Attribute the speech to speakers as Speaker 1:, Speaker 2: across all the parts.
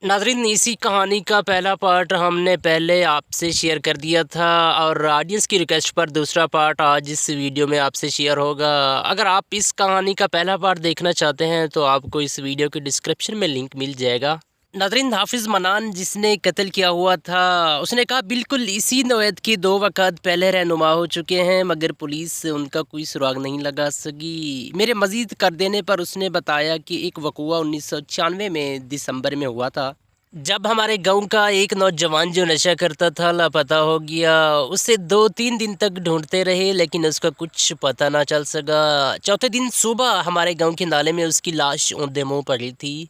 Speaker 1: नाज़रीन, इसी कहानी का पहला पार्ट हमने पहले आपसे शेयर कर दिया था और ऑडियंस की रिक्वेस्ट पर दूसरा पार्ट आज इस वीडियो में आपसे शेयर होगा। अगर आप इस कहानी का पहला पार्ट देखना चाहते हैं तो आपको इस वीडियो के डिस्क्रिप्शन में लिंक मिल जाएगा। नाज़रीन, हाफिज़ मनान जिसने कत्ल किया हुआ था, उसने कहा बिल्कुल इसी नौयत के 2 वक़्त पहले रहनुमा हो चुके हैं, मगर पुलिस से उनका कोई सुराग नहीं लगा सकी। मेरे मज़ीद कर देने पर उसने बताया कि एक वक़ूआ 1996 में दिसंबर में हुआ था, जब हमारे गांव का एक नौजवान जो नशा करता था लापता हो गया। उसे 2-3 दिन तक ढूंढते रहे लेकिन उसका कुछ पता ना चल सका। चौथे दिन सुबह हमारे गांव के नाले में उसकी लाश औंधे मुँह पड़ी थी।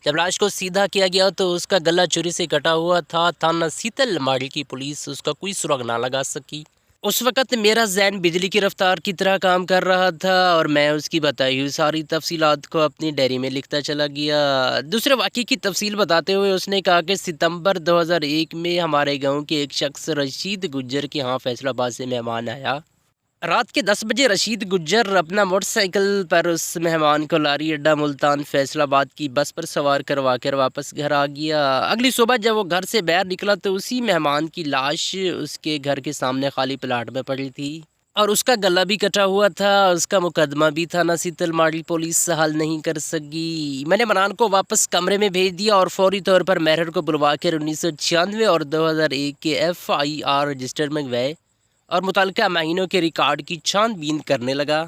Speaker 1: जब लाश को सीधा किया गया तो उसका गला छुरी से कटा हुआ था। थाना सीतल माड़ी की पुलिस उसका कोई सुराग ना लगा सकी। उस वक़्त मेरा ज़हन बिजली की रफ़्तार की तरह काम कर रहा था और मैं उसकी बताई हुई सारी तफ़सीलात को अपनी डायरी में लिखता चला गया। दूसरे वाक़ये की तफ़सील बताते हुए उसने कहा कि सितंबर 2001 में हमारे गांव के एक शख्स रशीद गुज्जर के यहाँ फैसलाबाद से मेहमान आया। रात के 10 बजे रशीद गुज्जर अपना मोटरसाइकिल पर उस मेहमान को लारी अड्डा मुल्तान फैसलाबाद की बस पर सवार करवा कर वापस घर आ गया। अगली सुबह जब वो घर से बाहर निकला तो उसी मेहमान की लाश उसके घर के सामने खाली प्लाट में पड़ी थी और उसका गला भी कटा हुआ था। उसका मुकदमा भी थाना सीतल माड़ी पुलिस हल नहीं कर सकी। मैंने मनान को वापस कमरे में भेज दिया और फौरी तौर पर महर को बुलवा कर 1996 और 2001 के FIR रजिस्टर में गए और मुतल्लिका महीनों के रिकॉर्ड की छानबीन करने लगा।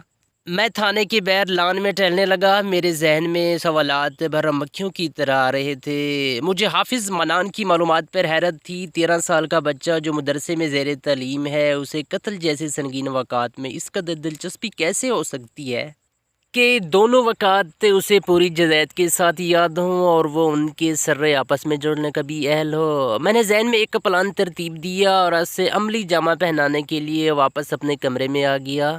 Speaker 1: मैं थाने के बाहर लान में टहलने लगा। मेरे जहन में सवालात भरमक्खियों की तरह आ रहे थे। मुझे हाफिज़ मनान की मालूमात पर हैरत थी। 13 साल का बच्चा जो मदरसे में ज़ेर तालीम है, उसे कत्ल जैसे संगीन वाक़ात में इस कदर दिलचस्पी कैसे हो सकती है कि दोनों वक़्त उसे पूरी जज़ात के साथ याद हों और वो उनके सर्रे आपस में जोड़ने का भी अहल हो। मैंने ज़हन में एक प्लान तरतीब दिया और उससे अमली जामा पहनाने के लिए वापस अपने कमरे में आ गया।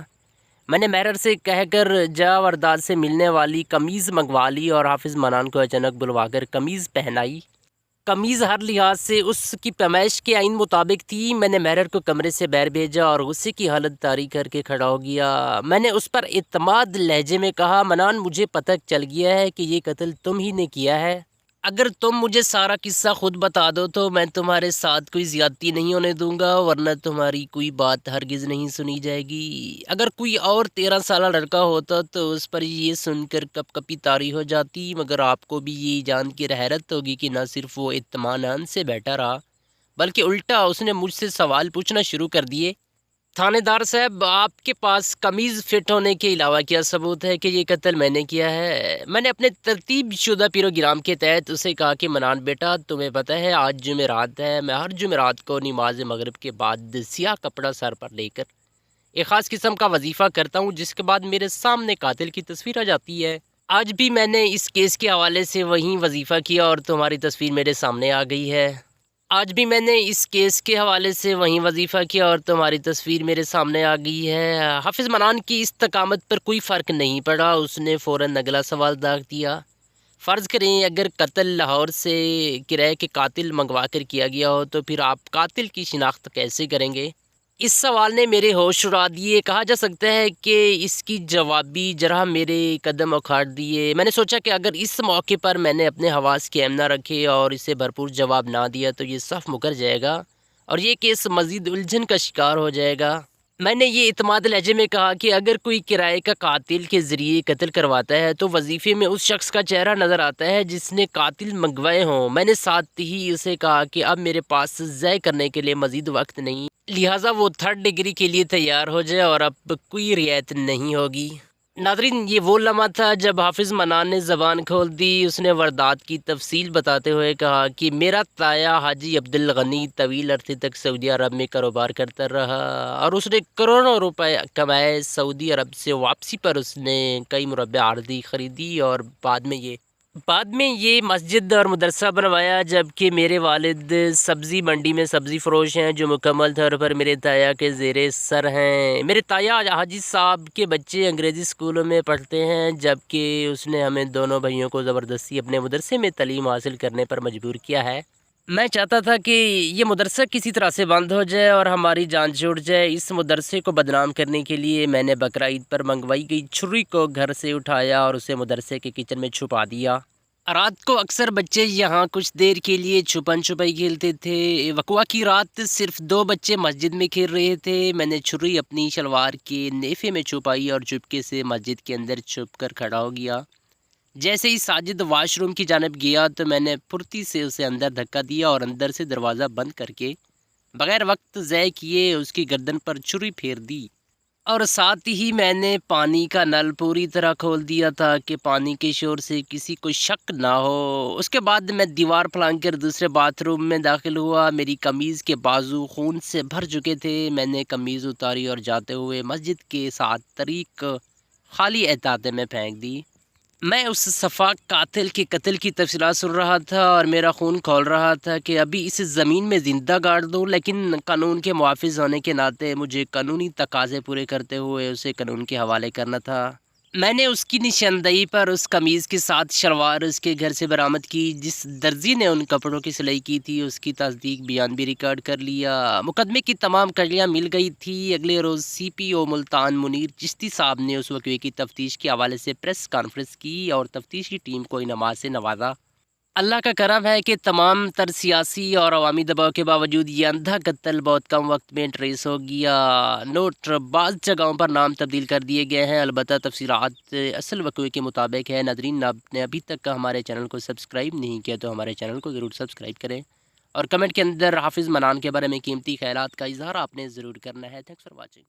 Speaker 1: मैंने महर से कहकर जा वारदात से मिलने वाली कमीज़ मंगवा ली और हाफिज़ मनान को अचानक बुलवाकर कमीज़ पहनाई। कमीज़ हर लिहाज से उसकी पैमाइश के आइन मुताबिक थी। मैंने महर को कमरे से बाहर भेजा और गुस्से की हालत तारी करके खड़ा हो गया। मैंने उस पर एतमाद लहजे में कहा, मनान, मुझे पता चल गया है कि ये कत्ल तुम ही ने किया है। अगर तुम मुझे सारा किस्सा खुद बता दो तो मैं तुम्हारे साथ कोई ज़्यादती नहीं होने दूंगा, वरना तुम्हारी कोई बात हरगिज़ नहीं सुनी जाएगी। अगर कोई और 13 साल लड़का होता तो उस पर ये सुनकर कपकपी तारी हो जाती, मगर आपको भी ये जान के हैरत होगी कि न सिर्फ वो इत्मीनान से बैठा रहा बल्कि उल्टा उसने मुझसे सवाल पूछना शुरू कर दिए। थानेदार साहब, आपके पास कमीज़ फिट होने के अलावा क्या सबूत है कि ये कत्ल मैंने किया है? मैंने अपने तरतीब शुदा प्रोग्राम के तहत उसे कहा कि मनान बेटा, तुम्हें पता है आज जुमेरात है। मैं हर जुमेरात को नमाज मगरिब के बाद सियाह कपड़ा सर पर लेकर एक ख़ास किस्म का वजीफ़ा करता हूँ, जिसके बाद मेरे सामने कातिल की तस्वीर आ जाती है। आज भी मैंने इस केस के हवाले से वही वजीफ़ा किया और तुम्हारी तस्वीर मेरे सामने आ गई है। आज भी मैंने इस केस के हवाले से वहीं वजीफ़ा किया और तुम्हारी तस्वीर मेरे सामने आ गई है। हाफिज़ मनान की इस्तकामत पर कोई फ़र्क नहीं पड़ा। उसने फ़ौरन अगला सवाल दाग दिया। फ़र्ज़ करें अगर कत्ल लाहौर से किराए के कातिल मंगवा कर किया गया हो तो फिर आप कातिल की शिनाख्त कैसे करेंगे? इस सवाल ने मेरे होश उड़ा दिए। कहा जा सकता है कि इसकी जवाबी जरा मेरे कदम उखाड़ दिए। मैंने सोचा कि अगर इस मौके पर मैंने अपने हवास कायम ना रखे और इसे भरपूर जवाब ना दिया तो ये साफ मुकर जाएगा और ये केस मज़ीद उलझन का शिकार हो जाएगा। मैंने ये इत्मीनान लहजे में कहा कि अगर कोई किराए का कातिल के ज़रिए कत्ल करवाता है तो वजीफ़े में उस शख्स का चेहरा नज़र आता है जिसने कातिल मंगवाए हों। मैंने साथ ही उसे कहा कि अब मेरे पास ज़ाय करने के लिए मज़ीद वक्त नहीं, लिहाजा वो 3rd डिग्री के लिए तैयार हो जाए और अब कोई रियायत नहीं होगी। नाज़रीन, ये वो लम्हा था जब हाफिज़ मनान ने ज़बान खोल दी। उसने वारदात की तफसील बताते हुए कहा कि मेरा ताया हाजी अब्दुल गनी तवील अरसे तक सऊदी अरब में कारोबार करता रहा और उसने करोड़ों रुपए कमाए। सऊदी अरब से वापसी पर उसने कई मुरब्बा आरदी ख़रीदी और बाद में ये मस्जिद और मदरसा बनवाया। जबकि मेरे वालिद सब्ज़ी मंडी में सब्ज़ी फ़रोश हैं जो मुकम्मल तौर पर मेरे ताया के ज़ेरे सर हैं। मेरे ताया हाजी साहब के बच्चे अंग्रेज़ी स्कूलों में पढ़ते हैं, जबकि उसने हमें दोनों भाइयों को ज़बरदस्ती अपने मदरसे में तालीम हासिल करने पर मजबूर किया है। मैं चाहता था कि ये मदरसा किसी तरह से बंद हो जाए और हमारी जान छूट जाए। इस मदरसे को बदनाम करने के लिए मैंने बकरा ईद पर मंगवाई गई छुरी को घर से उठाया और उसे मदरसे के किचन में छुपा दिया। رات کو اکثر بچے یہاں کچھ دیر کے لیے چھپن چھپائی کھیلتے تھے۔ وقوع کی رات صرف 2 بچے مسجد میں کھیل رہے تھے۔ میں نے چھری اپنی شلوار کے نیفے میں چھپائی اور چپکے سے مسجد کے اندر چھپ کر کھڑا ہو گیا۔ جیسے ہی ساجد واش روم کی جانب گیا تو میں نے پھرتی سے اسے اندر دھکا دیا اور اندر سے دروازہ بند کر کے بغیر وقت ضائع کیے اس کی گردن پر چھری پھیر دی، اور ساتھ ہی میں نے پانی کا نل پوری طرح کھول دیا تھا کہ پانی کے شور سے کسی کو شک نہ ہو۔ اس کے بعد میں دیوار پھلانگ کر دوسرے باتھ روم میں داخل ہوا۔ میری قمیض کے بازو خون سے بھر چکے تھے۔ میں نے قمیض اتاری اور جاتے ہوئے مسجد کے ساتھ طریق خالی احاطے میں پھینک دی۔ میں اس صفاق قاتل کے قتل کی تفصیلات سن رہا تھا اور میرا خون کھول رہا تھا کہ ابھی اسے زمین میں زندہ گاڑ دوں، لیکن قانون کے محافظ ہونے کے ناطے مجھے قانونی تقاضے پورے کرتے ہوئے اسے قانون کے حوالے کرنا تھا۔ میں نے اس کی نشاندہی پر اس قمیض کے ساتھ شلوار اس کے گھر سے برآمد کی جس درزی نے ان کپڑوں کی سلائی کی تھی، اس کی تصدیق بیان بھی ریکارڈ کر لیا۔ مقدمے کی تمام کڑیاں مل گئی تھی۔ اگلے روز سی پی او ملتان منیر چشتی صاحب نے اس واقعے کی تفتیش کے حوالے سے پریس کانفرنس کی اور تفتیشی ٹیم کو انعامات سے نوازا۔ اللہ کا کرم ہے کہ تمام تر سیاسی اور عوامی دباؤ کے باوجود یہ اندھا قتل بہت کم وقت میں ٹریس ہو گیا۔ نوٹ: بعض جگہوں پر نام تبدیل کر دیے گئے ہیں، البتہ تفصیلات اصل واقعے کے مطابق ہے۔ ناظرین، آپ نے ابھی تک ہمارے چینل کو سبسکرائب نہیں کیا تو ہمارے چینل کو ضرور سبسکرائب کریں، اور کمنٹ کے اندر حافظ منان کے بارے میں قیمتی خیالات کا اظہار آپ نے ضرور کرنا ہے۔ Thanks for watching.